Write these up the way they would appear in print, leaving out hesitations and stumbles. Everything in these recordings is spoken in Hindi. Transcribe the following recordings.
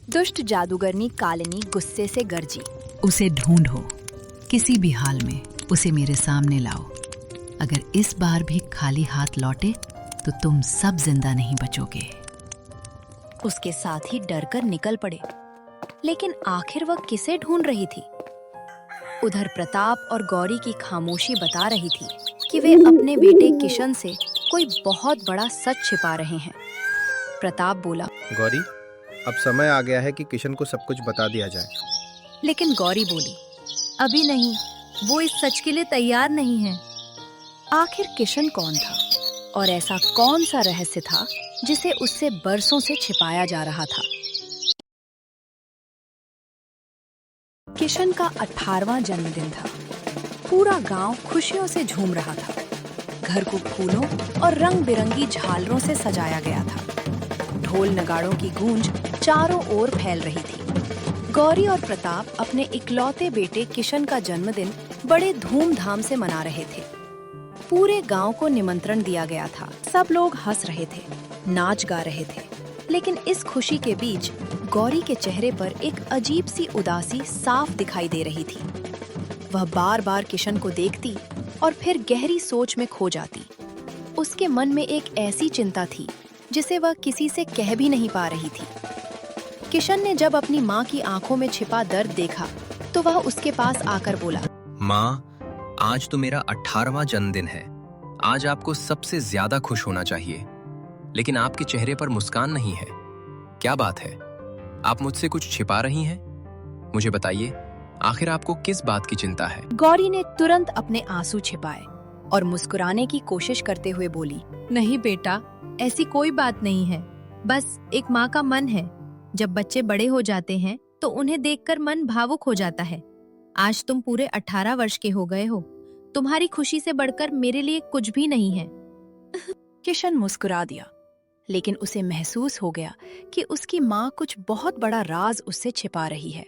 दुष्ट जादूगरनी कालिनी गुस्से से गरजी। उसे ढूंढो, किसी भी हाल में उसे मेरे सामने लाओ। अगर इस बार भी खाली हाथ लौटे तो तुम सब जिंदा नहीं बचोगे। उसके साथ ही डरकर निकल पड़े। लेकिन आखिर वह किसे ढूंढ रही थी? उधर प्रताप और गौरी की खामोशी बता रही थी कि वे अपने बेटे किशन से कोई बहुत बड़ा सच छिपा रहे हैं। प्रताप बोला, गौरी, अब समय आ गया है कि किशन को सब कुछ बता दिया जाए। लेकिन गौरी बोली, अभी नहीं, वो इस सच के लिए तैयार नहीं है। आखिर किशन कौन था और ऐसा कौन सा रहस्य था जिसे उससे बरसों से छिपाया जा रहा था? किशन का 18वां जन्मदिन था। पूरा गांव खुशियों से झूम रहा था। घर को फूलों और रंग बिरंगी झालरों से सजाया गया था। ढोल नगाड़ों की गूंज चारों ओर फैल रही थी। गौरी और प्रताप अपने इकलौते बेटे किशन का जन्मदिन बड़े धूमधाम से मना रहे थे। पूरे गांव को निमंत्रण दिया गया था। सब लोग हंस रहे थे, नाच गा रहे थे। लेकिन इस खुशी के बीच गौरी के चेहरे पर एक अजीब सी उदासी साफ दिखाई दे रही थी। वह बार बार किशन को देखती और फिर गहरी सोच में खो जाती। उसके मन में एक ऐसी चिंता थी जिसे वह किसी से कह भी नहीं पा रही थी। किशन ने जब अपनी माँ की आंखों में छिपा दर्द देखा तो वह उसके पास आकर बोला, माँ, आज तो मेरा 18वां जन्मदिन है। आज आपको सबसे ज्यादा खुश होना चाहिए, लेकिन आपके चेहरे पर मुस्कान नहीं है। क्या बात है? आप मुझसे कुछ छिपा रही हैं? मुझे बताइए, आखिर आपको किस बात की चिंता है? गौरी ने तुरंत अपने आंसू छिपाए और मुस्कुराने की कोशिश करते हुए बोली, नहीं बेटा, ऐसी कोई बात नहीं है। बस एक माँ का मन है। जब बच्चे बड़े हो जाते हैं तो उन्हें देखकर मन भावुक हो जाता है। आज तुम पूरे 18 वर्ष के हो गए हो। तुम्हारी खुशी से बढ़कर मेरे लिए कुछ भी नहीं है। किशन मुस्कुरा दिया, लेकिन उसे महसूस हो गया कि उसकी माँ कुछ बहुत बड़ा राज उससे छिपा रही है।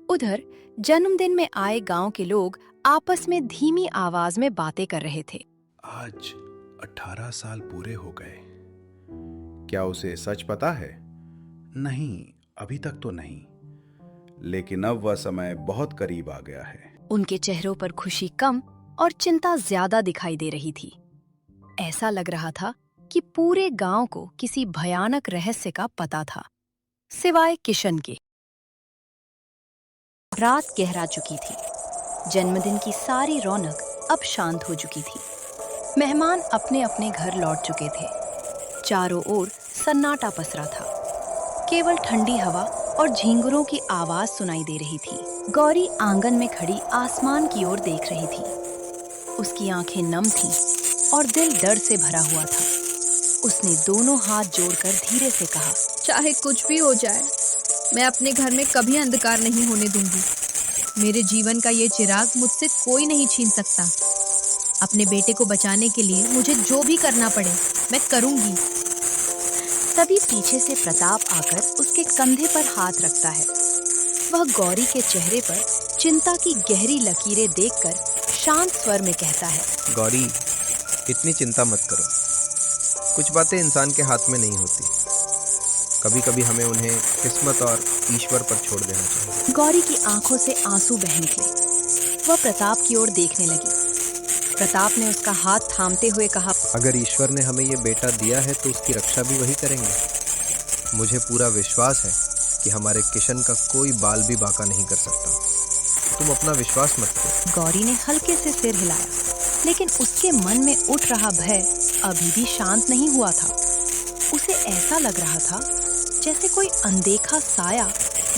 उधर जन्मदिन में आए गांव के लोग आपस में धीमी आवाज में बातें कर रहे थे। आज 18 साल पूरे हो गए। क्या उसे सच पता है? नहीं, अभी तक तो नहीं, लेकिन अब वह समय बहुत करीब आ गया है। उनके चेहरों पर खुशी कम और चिंता ज्यादा दिखाई दे रही थी। ऐसा लग रहा था कि पूरे गांव को किसी भयानक रहस्य का पता था, सिवाय किशन के। रात गहरा चुकी थी। जन्मदिन की सारी रौनक अब शांत हो चुकी थी। मेहमान अपने अपने घर लौट चुके थे। चारों ओर सन्नाटा पसरा था। केवल ठंडी हवा और झींगुरों की आवाज सुनाई दे रही थी। गौरी आंगन में खड़ी आसमान की ओर देख रही थी। उसकी आंखें नम थीं और दिल दर्द से भरा हुआ था। उसने दोनों हाथ जोड़कर धीरे से कहा, चाहे कुछ भी हो जाए, मैं अपने घर में कभी अंधकार नहीं होने दूंगी। मेरे जीवन का ये चिराग मुझसे कोई नहीं छीन सकता। अपने बेटे को बचाने के लिए मुझे जो भी करना पड़े, मैं करूंगी। तभी पीछे से प्रताप आकर उसके कंधे पर हाथ रखता है। वह गौरी के चेहरे पर चिंता की गहरी लकीरें देखकर शांत स्वर में कहता है, गौरी, इतनी चिंता मत करो। कुछ बातें इंसान के हाथ में नहीं होती। कभी कभी हमें उन्हें किस्मत और ईश्वर पर छोड़ देना चाहिए। गौरी की आंखों से आंसू बह निकले। वह प्रताप की ओर देखने लगी। प्रताप ने उसका हाथ थामते हुए कहा, अगर ईश्वर ने हमें ये बेटा दिया है तो उसकी रक्षा भी वही करेंगे। मुझे पूरा विश्वास है कि हमारे किशन का कोई बाल भी बांका नहीं कर सकता। तुम अपना विश्वास मत करो। गौरी ने हल्के से सिर हिलाया, लेकिन उसके मन में उठ रहा भय अभी भी शांत नहीं हुआ था। उसे ऐसा लग रहा था जैसे कोई अनदेखा साया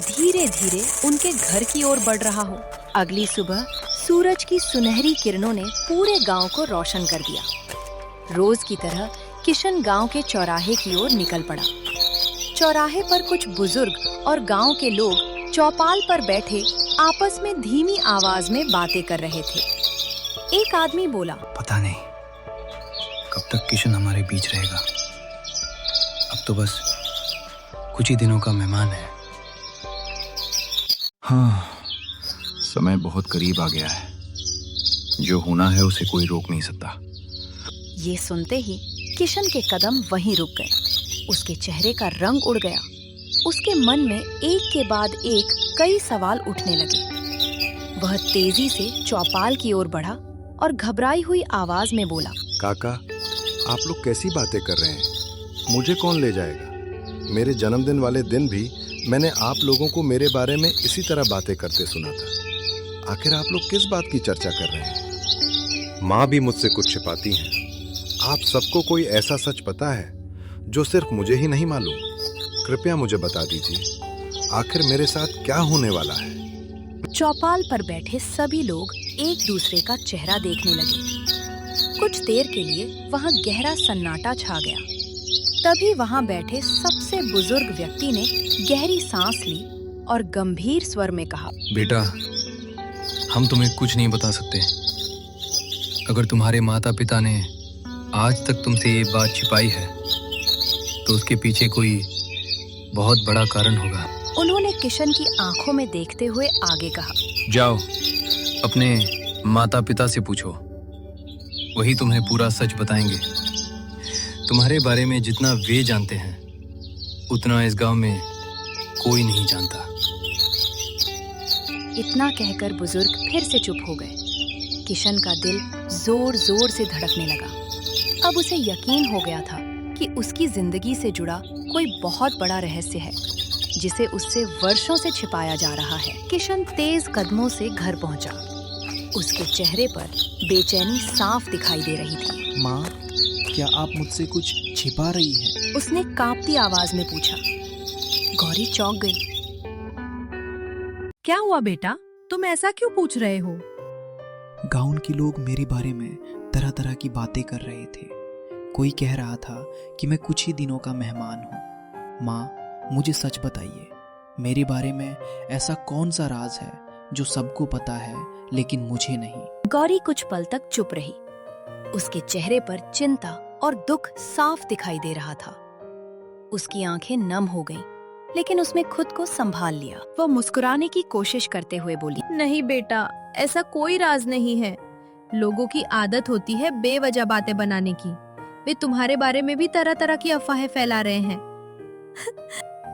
धीरे धीरे उनके घर की ओर बढ़ रहा हो। अगली सुबह सूरज की सुनहरी किरणों ने पूरे गांव को रोशन कर दिया। रोज की तरह किशन गांव के चौराहे की ओर निकल पड़ा। चौराहे पर कुछ बुजुर्ग और गांव के लोग चौपाल पर बैठे आपस में धीमी आवाज में बातें कर रहे थे। एक आदमी बोला, पता नहीं कब तक किशन हमारे बीच रहेगा। अब तो बस कुछ ही दिनों का मेहमान है। हाँ, समय बहुत करीब आ गया है। जो होना है उसे कोई रोक नहीं सकता। ये सुनते ही किशन के कदम वहीं रुक गए। उसके चेहरे का रंग उड़ गया। उसके मन में एक के बाद एक कई सवाल उठने लगे। वह तेजी से चौपाल की ओर बढ़ा और घबराई हुई आवाज में बोला, काका, आप लोग कैसी बातें कर रहे हैं? मुझे कौन ले जाएगा? मेरे जन्मदिन वाले दिन भी मैंने आप लोगों को मेरे बारे में इसी तरह बातें करते सुना था। आखिर आप लोग किस बात की चर्चा कर रहे हैं? माँ भी मुझसे कुछ छिपाती हैं। आप सबको कोई ऐसा सच पता है जो सिर्फ मुझे ही नहीं मालूम? कृपया मुझे बता दीजिए, आखिर मेरे साथ क्या होने वाला है? चौपाल पर बैठे सभी लोग एक दूसरे का चेहरा देखने लगे। कुछ देर के लिए वहां गहरा सन्नाटा छा गया। तभी वहां बैठे सबसे बुजुर्ग व्यक्ति ने गहरी सांस ली और गंभीर स्वर में कहा, बेटा, हम तुम्हें कुछ नहीं बता सकते। अगर तुम्हारे माता पिता ने आज तक तुमसे ये बात छिपाई है तो उसके पीछे कोई बहुत बड़ा कारण होगा। उन्होंने किशन की आंखों में देखते हुए आगे कहा, जाओ अपने माता पिता से पूछो, वही तुम्हें पूरा सच बताएंगे। तुम्हारे बारे में जितना वे जानते हैं उतना इस गांव में कोई नहीं जानता। इतना कहकर बुजुर्ग फिर से चुप हो गए। किशन का दिल जोर जोर से धड़कने लगा। अब उसे यकीन हो गया था कि उसकी जिंदगी से जुड़ा कोई बहुत बड़ा रहस्य है जिसे उससे वर्षों से छिपाया जा रहा है। किशन तेज कदमों से घर पहुंचा। उसके चेहरे पर बेचैनी साफ दिखाई दे रही थी। माँ, क्या आप मुझसे कुछ छिपा रही हैं? उसने कांपती आवाज में पूछा। गौरी चौंक गई। क्या हुआ बेटा, तुम ऐसा क्यों पूछ रहे हो? गांव के लोग मेरे बारे में तरह तरह की बातें कर रहे थे। कोई कह रहा था कि मैं कुछ ही दिनों का मेहमान हूँ। माँ, मुझे सच बताइए, मेरे बारे में ऐसा कौन सा राज है जो सबको पता है लेकिन मुझे नहीं? गौरी कुछ पल तक चुप रही। उसके चेहरे पर चिंता और दुख साफ दिखाई दे रहा था। उसकी आंखें नम हो गईं, लेकिन उसने खुद को संभाल लिया। वो मुस्कुराने की कोशिश करते हुए बोली, नहीं बेटा, ऐसा कोई राज नहीं है। लोगों की आदत होती है बेवजह बातें बनाने की। वे तुम्हारे बारे में भी तरह तरह की अफवाहें फैला रहे हैं।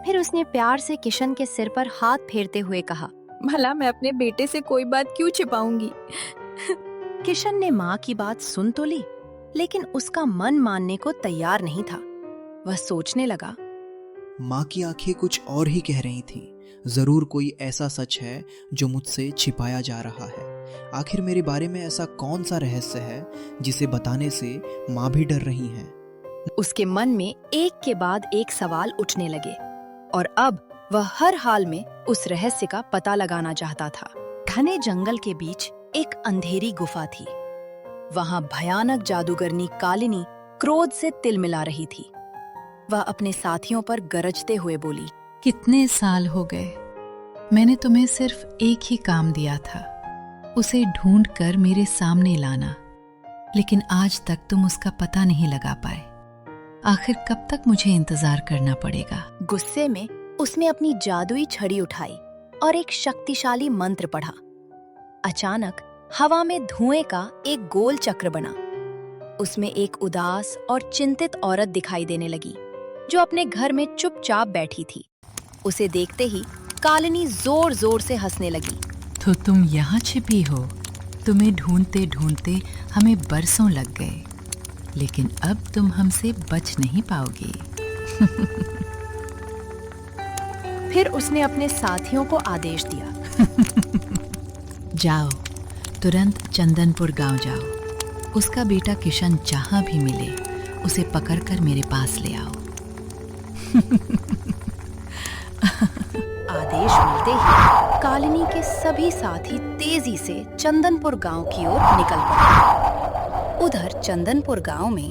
फिर उसने प्यार से किशन के सिर पर हाथ फेरते हुए कहा, भला मैं अपने बेटे से कोई बात क्यों छिपाऊंगी? किशन ने माँ की बात सुन तो ली, लेकिन उसका मन मानने को तैयार नहीं था। वह सोचने लगा, माँ की आंखें कुछ और ही कह रही थीं। जरूर कोई ऐसा सच है जो मुझसे छिपाया जा रहा है। आखिर मेरे बारे में ऐसा कौन सा रहस्य है जिसे बताने से माँ भी डर रही हैं? उसके मन में एक के बाद एक सवाल उठने लगे और अब वह हर हाल में उस रहस्य का पता लगाना चाहता था। घने जंगल के बीच एक अंधेरी गुफा थी। वहां भयानक जादूगरनी कालिनी क्रोध से तिलमिला रही थी। वह अपने साथियों पर गरजते हुए बोली, कितने साल हो गए, मैंने तुम्हें सिर्फ एक ही काम दिया था, उसे ढूंढ कर मेरे सामने लाना, लेकिन आज तक तुम उसका पता नहीं लगा पाए। आखिर कब तक मुझे इंतजार करना पड़ेगा? गुस्से में उसने अपनी जादुई छड़ी उठाई और एक शक्तिशाली मंत्र पढ़ा। अचानक हवा में धुएं का एक गोल चक्र बना। उसमें एक उदास और चिंतित औरत दिखाई देने लगी जो अपने घर में चुपचाप बैठी थी। उसे देखते ही कालिनी जोर जोर से हंसने लगी। तो तुम यहाँ छिपी हो? तुम्हें ढूंढते ढूंढते हमें बरसों लग गए, लेकिन अब तुम हमसे बच नहीं पाओगी। फिर उसने अपने साथियों को आदेश दिया, जाओ, तुरंत चंदनपुर गांव जाओ। उसका बेटा किशन जहां भी मिले उसे पकड़कर मेरे पास ले आओ। आदेश मिलते ही कालिनी के सभी साथी तेजी से चंदनपुर गांव की ओर निकल पड़े। उधर चंदनपुर गांव में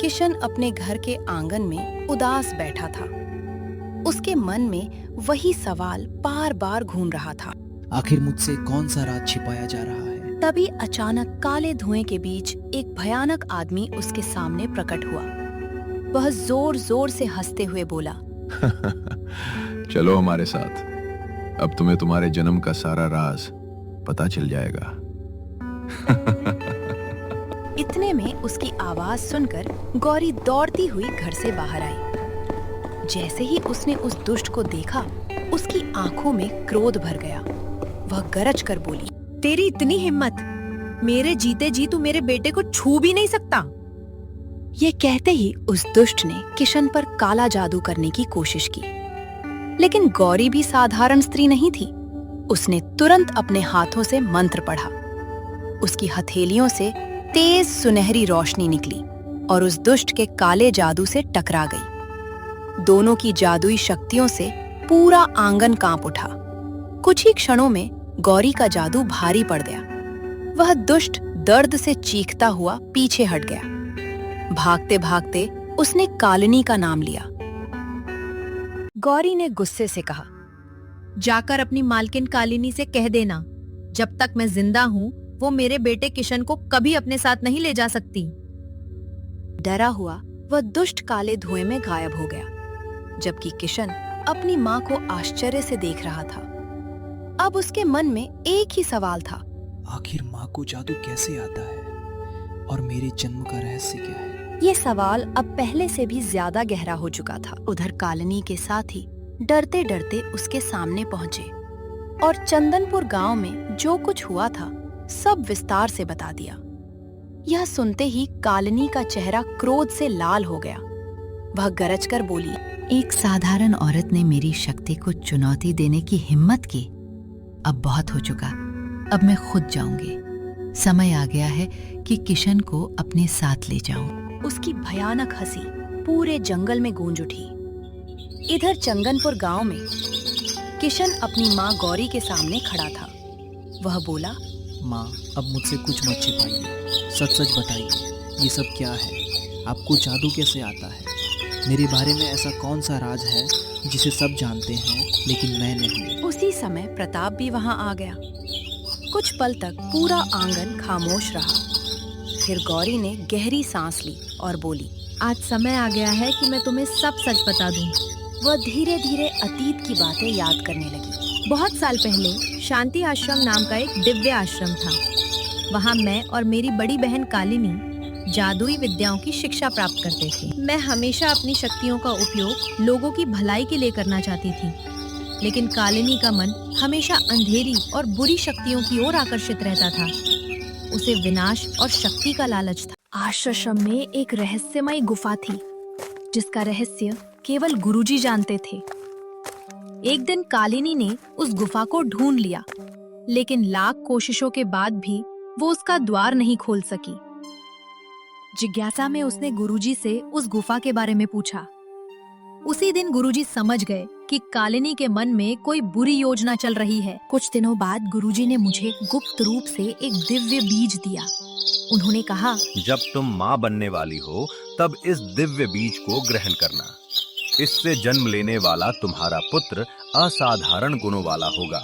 किशन अपने घर के आंगन में उदास बैठा था। उसके मन में वही सवाल बार बार घूम रहा था, आखिर मुझसे कौन सा राज छिपाया जा रहा है? तभी अचानक काले धुएं के बीच एक भयानक आदमी उसके सामने प्रकट हुआ। वह जोर जोर से हंसते हुए बोला, चलो हमारे साथ, अब तुम्हें तुम्हारे जन्म का सारा राज पता चल जाएगा। इतने में उसकी आवाज सुनकर गौरी दौड़ती हुई घर से बाहर आई। जैसे ही उसने उस दुष्ट को देखा, उसकी आंखों में क्रोध भर गया। वह गरज कर बोली, तेरी इतनी हिम्मत, मेरे जीते जी तू मेरे बेटे को छू भी नहीं सकता। ये कहते ही उस दुष्ट ने किशन पर काला जादू करने की कोशिश की। लेकिन गौरी भी साधारण स्त्री नहीं थी। उसने तुरंत अपने हाथों से मंत्र पढ़ा। उसकी हथेलियों से तेज सुनहरी रोशनी निकली और उस दुष्ट के काले जादू से टकरा गई। दोनों की जादुई शक्तियों से पूरा आंगन कांप उठा। कुछ ही क्षणों में गौरी का जादू भारी पड़ गया। वह दुष्ट दर्द से चीखता हुआ पीछे हट गया। भागते भागते उसने कालिनी का नाम लिया। गौरी ने गुस्से से कहा, जाकर अपनी मालकिन कालिनी से कह देना, जब तक मैं जिंदा हूँ वो मेरे बेटे किशन को कभी अपने साथ नहीं ले जा सकती। डरा हुआ वह दुष्ट काले धुएं में गायब हो गया, जबकि किशन अपनी माँ को आश्चर्य से देख रहा था। अब उसके मन में एक ही सवाल था, आखिर माँ को जादू कैसे आता है और मेरे जन्म का रहस्य क्या है? ये सवाल अब पहले से भी ज्यादा गहरा हो चुका था। उधर कालिनी के साथी डरते डरते उसके सामने पहुंचे और चंदनपुर गांव में जो कुछ हुआ था सब विस्तार से बता दिया। यह सुनते ही कालिनी का चेहरा क्रोध से लाल हो गया। वह गरज कर बोली, एक साधारण औरत ने मेरी शक्ति को चुनौती देने की हिम्मत की। अब बहुत हो चुका, अब मैं खुद जाऊंगी। समय आ गया है कि किशन को अपने साथ ले जाऊं। उसकी भयानक हंसी पूरे जंगल में गूंज उठी। इधर चंदनपुर गांव में किशन अपनी माँ गौरी के सामने खड़ा था। वह बोला, माँ, अब मुझसे कुछ मत छिपाइए, सच सच बताइए, ये सब क्या है? आपको जादू कैसे आता है? मेरे बारे में ऐसा कौन सा राज है जिसे सब जानते हैं लेकिन मैं नहीं? उसी समय प्रताप भी वहां आ गया। कुछ पल तक पूरा आंगन खामोश रहा। फिर गौरी ने गहरी सांस ली और बोली, आज समय आ गया है कि मैं तुम्हें सब सच बता दूं। वह धीरे धीरे अतीत की बातें याद करने लगी। बहुत साल पहले शांति आश्रम नाम का एक दिव्य आश्रम था। वहाँ मैं और मेरी बड़ी बहन कालिनी जादुई विद्याओं की शिक्षा प्राप्त करते थे। मैं हमेशा अपनी शक्तियों का उपयोग लोगों की भलाई के लिए करना चाहती थी, लेकिन कालिनी का मन हमेशा अंधेरी और बुरी शक्तियों की ओर आकर्षित रहता था। उसे विनाश और शक्ति का लालच था। आश्रम में एक रहस्यमयी गुफा थी, जिसका रहस्य केवल गुरुजी जानते थे। एक दिन कालिनी ने उस गुफा को ढूंढ लिया, लेकिन लाख कोशिशों के बाद भी वो उसका द्वार नहीं खोल सकी। जिज्ञासा में उसने गुरुजी से उस गुफा के बारे में पूछा। उसी दिन गुरुजी समझ गए कि कालिनी के मन में कोई बुरी योजना चल रही है। कुछ दिनों बाद गुरुजी ने मुझे गुप्त रूप से एक दिव्य बीज दिया। उन्होंने कहा, जब तुम माँ बनने वाली हो तब इस दिव्य बीज को ग्रहण करना। इससे जन्म लेने वाला तुम्हारा पुत्र असाधारण गुणों वाला होगा।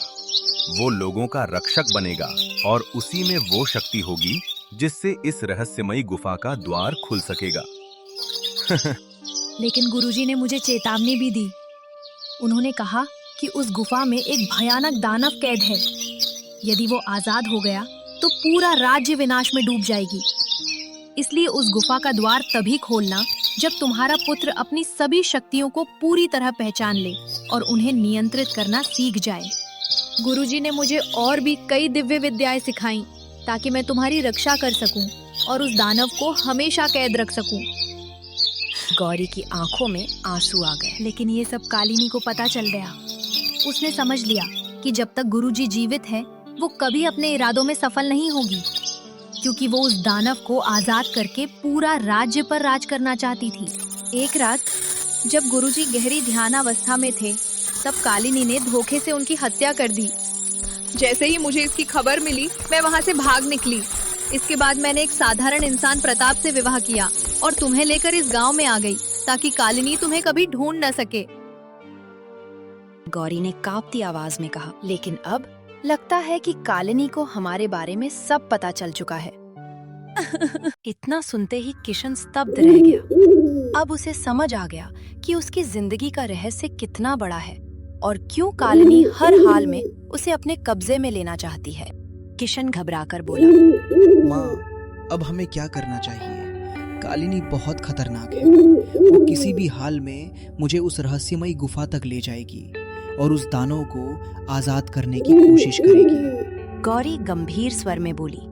वो लोगों का रक्षक बनेगा और उसी में वो शक्ति होगी जिससे इस रहस्यमयी गुफा का द्वार खुल सकेगा। लेकिन गुरुजी ने मुझे चेतावनी भी दी। उन्होंने कहा कि उस गुफा में एक भयानक दानव कैद है। यदि वो आजाद हो गया तो पूरा राज्य विनाश में डूब जाएगी। इसलिए उस गुफा का द्वार तभी खोलना जब तुम्हारा पुत्र अपनी सभी शक्तियों को पूरी तरह पहचान ले और उन्हें नियंत्रित करना सीख जाए। गुरुजी ने मुझे और भी कई दिव्य विद्याएं सिखाई ताकि मैं तुम्हारी रक्षा कर सकूं और उस दानव को हमेशा कैद रख सकूं। गौरी की आंखों में आंसू आ गए। लेकिन ये सब कालिनी को पता चल गया। उसने समझ लिया कि जब तक गुरुजी जीवित है वो कभी अपने इरादों में सफल नहीं होगी, क्योंकि वो उस दानव को आजाद करके पूरा राज्य पर राज करना चाहती थी। एक रात जब गुरुजी गहरी ध्यानावस्था में थे, तब कालिनी ने धोखे से उनकी हत्या कर दी। जैसे ही मुझे इसकी खबर मिली, मैं वहाँ से भाग निकली। इसके बाद मैंने एक साधारण इंसान प्रताप से विवाह किया और तुम्हें लेकर इस गांव में आ गई ताकि कालिनी तुम्हें कभी ढूंढ न सके। गौरी ने कांपती आवाज में कहा, लेकिन अब लगता है कि कालिनी को हमारे बारे में सब पता चल चुका है। इतना सुनते ही किशन स्तब्ध रह गया। अब उसे समझ आ गया कि उसकी जिंदगी का रहस्य कितना बड़ा है और क्यों कालिनी हर हाल में उसे अपने कब्जे में लेना चाहती है। किशन घबराकर बोला, माँ, अब हमें क्या करना चाहिए? कालिनी बहुत खतरनाक है। वो किसी भी हाल में मुझे उस रहस्यमयी गुफा तक ले जाएगी और उस दानव को आजाद करने की कोशिश करेगी। गौरी गंभीर स्वर में बोली।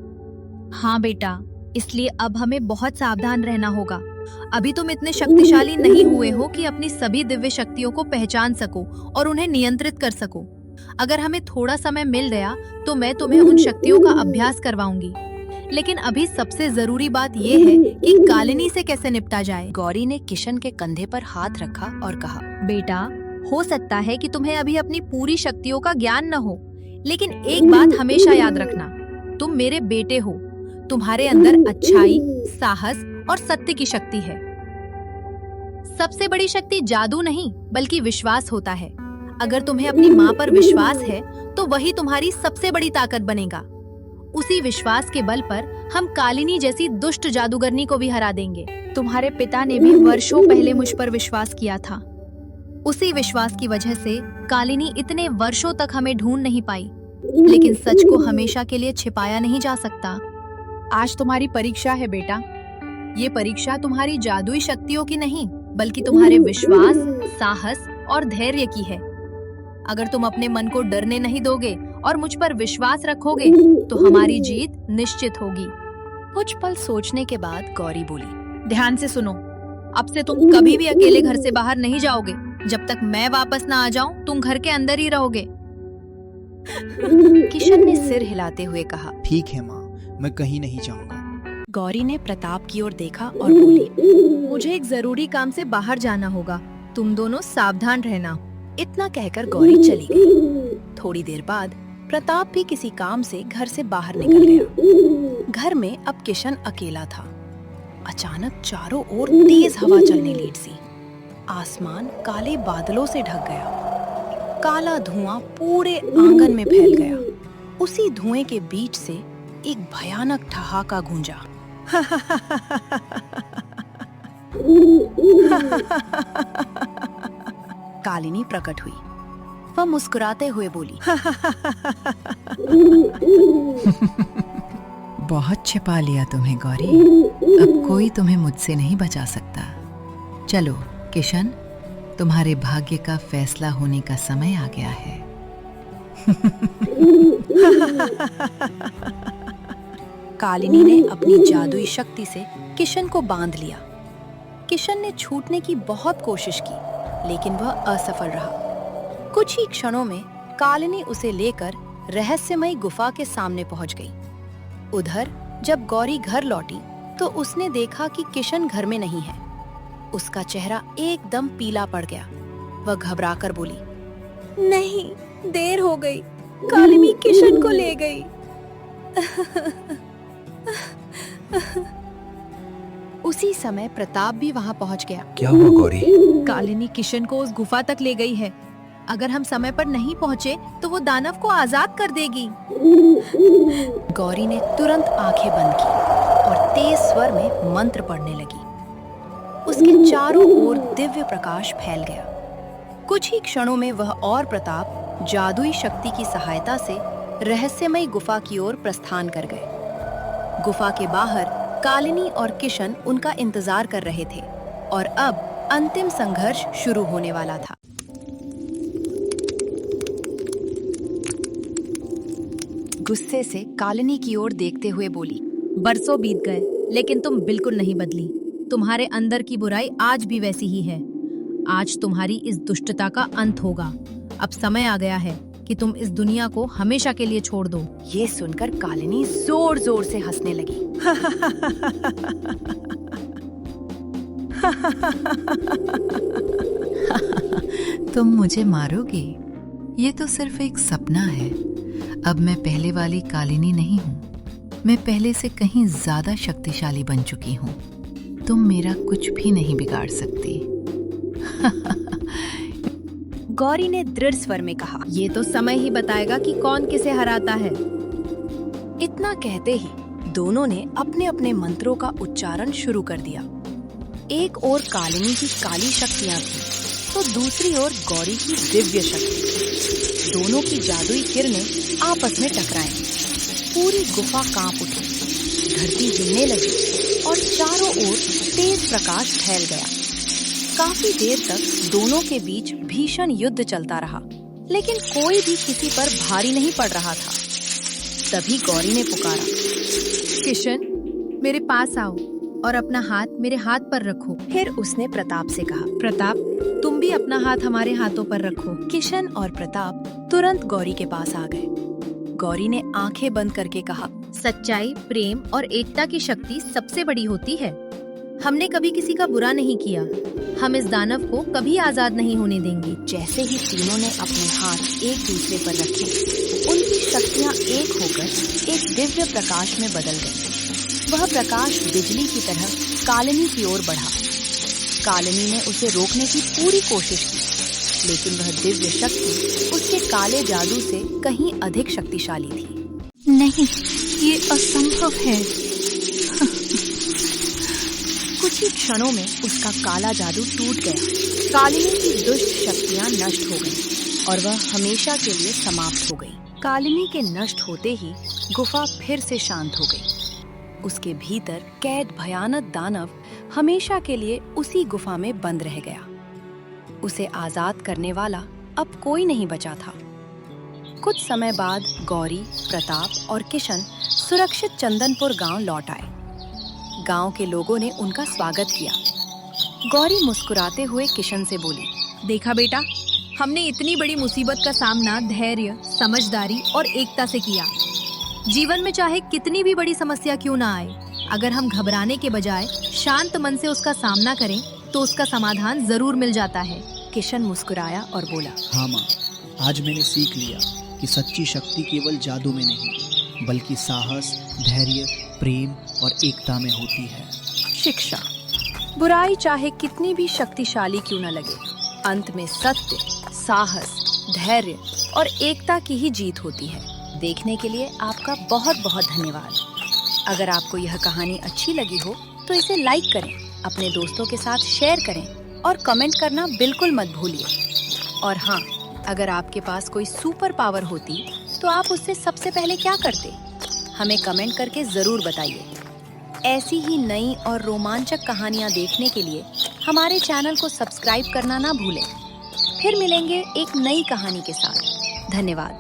हाँ बेटा, इसलिए अब हमें बहुत सावधान रहना होगा। अभी तुम इतने शक्तिशाली नहीं हुए हो कि अपनी सभी दिव्य शक्तियों को पहचान सको और उन्हें नियंत्रित कर सको। अगर हमें थोड़ा समय मिल गया तो मैं तुम्हें उन शक्तियों का अभ्यास करवाऊंगी। लेकिन अभी सबसे जरूरी बात यह है कि कालिनी से कैसे निपटा जाए। गौरी ने किशन के कंधे पर हाथ रखा और कहा, बेटा, हो सकता है कि तुम्हें अभी अपनी पूरी शक्तियों का ज्ञान न हो, लेकिन एक बात हमेशा याद रखना, तुम मेरे बेटे हो। तुम्हारे अंदर अच्छाई, साहस और सत्य की शक्ति है। सबसे बड़ी शक्ति जादू नहीं बल्कि विश्वास होता है। अगर तुम्हें अपनी माँ पर विश्वास है तो वही तुम्हारी सबसे बड़ी ताकत बनेगा। उसी विश्वास के बल पर हम कालिनी जैसी दुष्ट जादूगरनी को भी हरा देंगे। तुम्हारे पिता ने भी वर्षों पहले मुझ पर विश्वास किया था। उसी विश्वास की वजह से कालिनी इतने वर्षों तक हमें ढूंढ नहीं पाई। लेकिन सच को हमेशा के लिए छिपाया नहीं जा सकता। आज तुम्हारी परीक्षा है बेटा। ये परीक्षा तुम्हारी जादुई शक्तियों की नहीं बल्कि तुम्हारे विश्वास, साहस और धैर्य की है। अगर तुम अपने मन को डरने नहीं दोगे और मुझ पर विश्वास रखोगे तो हमारी जीत निश्चित होगी। कुछ पल सोचने के बाद गौरी बोली, ध्यान से सुनो, अब से तुम कभी भी अकेले घर से बाहर नहीं जाओगे। जब तक मैं वापस ना आ जाऊं तुम घर के अंदर ही रहोगे। किशन ने सिर हिलाते हुए कहा, ठीक है माँ, मैं कहीं नहीं जाऊंगा। गौरी ने प्रताप की ओर देखा और बोली, मुझे एक जरूरी काम से बाहर जाना होगा, तुम दोनों सावधान रहना। इतना कहकर गौरी चली गई। थोड़ी देर बाद प्रताप भी किसी काम से घर से बाहर निकल गया। घर में अब किशन अकेला था। अचानक चारों ओर तेज हवा चलने लगी। आसमान काले बादलों से ढक गया। काला धुआं पूरे आंगन में फैल गया। उसी धुएं के बीच से एक भयानक ठहाका गूंजा। कालिनी प्रकट हुई। वह मुस्कुराते हुए बोली, बहुत छिपा लिया तुम्हें गौरी। अब कोई तुम्हें मुझसे नहीं बचा सकता। चलो किशन, तुम्हारे भाग्य का फैसला होने का समय आ गया है। कालिनी ने अपनी जादुई शक्ति से किशन को बांध लिया। किशन ने छूटने की बहुत कोशिश की, लेकिन वह असफल रहा। कुछ ही क्षणों में कालिनी उसे लेकर रहस्यमयी गुफा के सामने पहुंच गई। उधर जब गौरी घर लौटी तो उसने देखा कि किशन घर में नहीं है। उसका चेहरा एकदम पीला पड़ गया। वह घबराकर बोली, नहीं, देर हो गई, कालिनी किशन को ले गई। उसी समय प्रताप भी वहां पहुंच गया। क्या हुआ गौरी? कालिनी किशन को उस गुफा तक ले गई है। अगर हम समय पर नहीं पहुंचे तो वो दानव को आजाद कर देगी। गौरी ने तुरंत आंखें बंद की और तेज स्वर में मंत्र पढ़ने लगी। उसके चारों ओर दिव्य प्रकाश फैल गया। कुछ ही क्षणों में वह और प्रताप जादुई शक्ति की सहायता से रहस्यमयी गुफा की ओर प्रस्थान कर गए। गुफा के बाहर कालिनी और किशन उनका इंतजार कर रहे थे और अब अंतिम संघर्ष शुरू होने वाला था। गुस्से से कालिनी की ओर देखते हुए बोली, बरसों बीत गए लेकिन तुम बिल्कुल नहीं बदली। तुम्हारे अंदर की बुराई आज भी वैसी ही है। आज तुम्हारी इस दुष्टता का अंत होगा। अब समय आ गया है कि तुम इस दुनिया को हमेशा के लिए छोड़ दो। ये सुनकर कालिनी जोर जोर से हंसने लगी। तुम मुझे मारोगे? ये तो सिर्फ एक सपना है। अब मैं पहले वाली कालिनी नहीं हूँ। मैं पहले से कहीं ज्यादा शक्तिशाली बन चुकी हूँ। तुम मेरा कुछ भी नहीं बिगाड़ सकती। गौरी ने दृढ़ स्वर में कहा, ये तो समय ही बताएगा कि कौन किसे हराता है। इतना कहते ही दोनों ने अपने अपने मंत्रों का उच्चारण शुरू कर दिया। एक ओर कालिनी की काली शक्तियां थीं, तो दूसरी ओर गौरी की दिव्य शक्ति। दोनों की जादुई किरणें आपस में टकराई। पूरी गुफा कांप उठी, धरती हिलने लगी और चारों ओर तेज प्रकाश फैल गया। काफी देर तक दोनों के बीच भीषण युद्ध चलता रहा, लेकिन कोई भी किसी पर भारी नहीं पड़ रहा था। तभी गौरी ने पुकारा, किशन, मेरे पास आओ और अपना हाथ मेरे हाथ पर रखो। फिर उसने प्रताप से कहा। प्रताप, तुम भी अपना हाथ हमारे हाथों पर रखो। किशन और प्रताप तुरंत गौरी के पास आ गए। गौरी ने आंखें बंद करके कहा, सच्चाई, प्रेम और एकता की शक्ति सबसे बड़ी होती है। हमने कभी किसी का बुरा नहीं किया। हम इस दानव को कभी आजाद नहीं होने देंगे। जैसे ही तीनों ने अपने हाथ एक दूसरे पर रखे, उनकी शक्तियां एक होकर एक दिव्य प्रकाश में बदल गई। वह प्रकाश बिजली की तरह कालिनी की ओर बढ़ा। कालिनी ने उसे रोकने की पूरी कोशिश की, लेकिन वह दिव्य शक्ति उसके काले जादू से कहीं अधिक शक्तिशाली थी। नहीं, ये असंभव है। कुछ ही क्षणों में उसका काला जादू टूट गया। कालिनी की दुष्ट शक्तियां नष्ट हो गईं और वह हमेशा के लिए समाप्त हो गई। कालिनी के नष्ट होते ही गुफा फिर से शांत हो गई। उसके भीतर कैद भयानक दानव हमेशा के लिए उसी गुफा में बंद रह गया। उसे आजाद करने वाला अब कोई नहीं बचा था। कुछ समय बाद गौरी, प्रताप और किशन सुरक्षित चंदनपुर गांव लौट आए। गांव के लोगों ने उनका स्वागत किया। गौरी मुस्कुराते हुए किशन से बोली, देखा बेटा, हमने इतनी बड़ी मुसीबत का सामना धैर्य, समझदारी और एकता से किया। जीवन में चाहे कितनी भी बड़ी समस्या क्यों ना आए, अगर हम घबराने के बजाय शांत मन से उसका सामना करें तो उसका समाधान जरूर मिल जाता है। किशन मुस्कुराया और बोला, हाँ माँ, आज मैंने सीख लिया कि सच्ची शक्ति केवल जादू में नहीं, बल्कि साहस, धैर्य, प्रेम और एकता में होती है। शिक्षा, बुराई चाहे कितनी भी शक्तिशाली क्यों न लगे, अंत में सत्य, साहस, धैर्य और एकता की ही जीत होती है। देखने के लिए आपका बहुत बहुत धन्यवाद। अगर आपको यह कहानी अच्छी लगी हो तो इसे लाइक करें, अपने दोस्तों के साथ शेयर करें और कमेंट करना बिल्कुल मत भूलिए। और हाँ, अगर आपके पास कोई सुपर पावर होती तो आप उससे सबसे पहले क्या करते? हमें कमेंट करके जरूर बताइए। ऐसी ही नई और रोमांचक कहानियाँ देखने के लिए हमारे चैनल को सब्सक्राइब करना ना भूलें। फिर मिलेंगे एक नई कहानी के साथ। धन्यवाद।